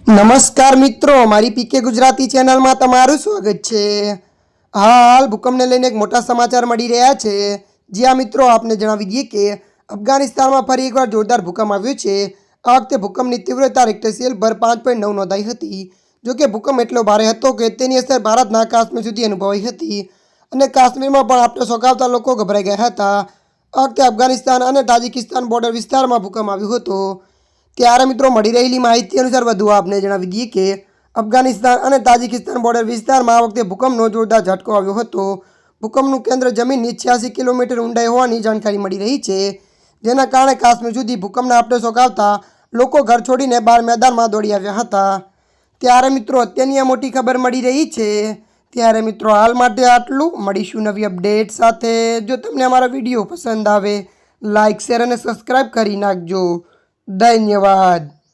નમસ્કાર મિત્રો, મારી પીકે ગુજરાતી ચેનલમાં તમારું સ્વાગત છે। હાલ ભૂકંપને લઈને એક મોટા સમાચાર મળી રહ્યા છે। જ્યાં મિત્રો આપને જણાવી દઈએ કે અફઘાનિસ્તાનમાં ફરી એકવાર જોરદાર ભૂકંપ આવ્યો છે। આ વખતે ભૂકંપની તીવ્રતા રિક્ટર સ્કેલ પર 5.9 નોંધાઈ હતી। જોકે ભૂકંપ એટલો ભારે હતો કે તેની અસર ભારતના કાશ્મીર સુધી અનુભવાઈ હતી અને કાશ્મીરમાં પણ આફટર ચોંકાવતા લોકો ગભરાઈ ગયા હતા। આ વખતે અફઘાનિસ્તાન અને તાજિકિસ્તાન બોર્ડર વિસ્તારમાં ભૂકંપ આવ્યો હતો। ત્યારે મિત્રો મળી રહેલી માહિતી અનુસાર વધુ આપને જણાવી દઈએ કે અફઘાનિસ્તાન અને તાજિકિસ્તાન બોર્ડર વિસ્તારમાં આ વખતે ભૂકંપનો જોરદાર ઝટકો આવ્યો હતો। ભૂકંપનું કેન્દ્ર જમીનની 86 કિલોમીટર ઊંડાઈ હોવાની જાણકારી મળી રહી છે, જેના કારણે કાશ્મીર સુધી ભૂકંપના આફટર ચોંકાવતા લોકો ઘર છોડીને બહાર મેદાનમાં દોડી આવ્યા હતા। ત્યારે મિત્રો અત્યારની આ મોટી ખબર મળી રહી છે। ત્યારે મિત્રો હાલ માટે આટલું, મળીશું નવી અપડેટ સાથે। જો તમને અમારો વિડીયો પસંદ આવે, લાઇક શેર અને સબસ્ક્રાઈબ કરી નાખજો। ધન્યવાદ।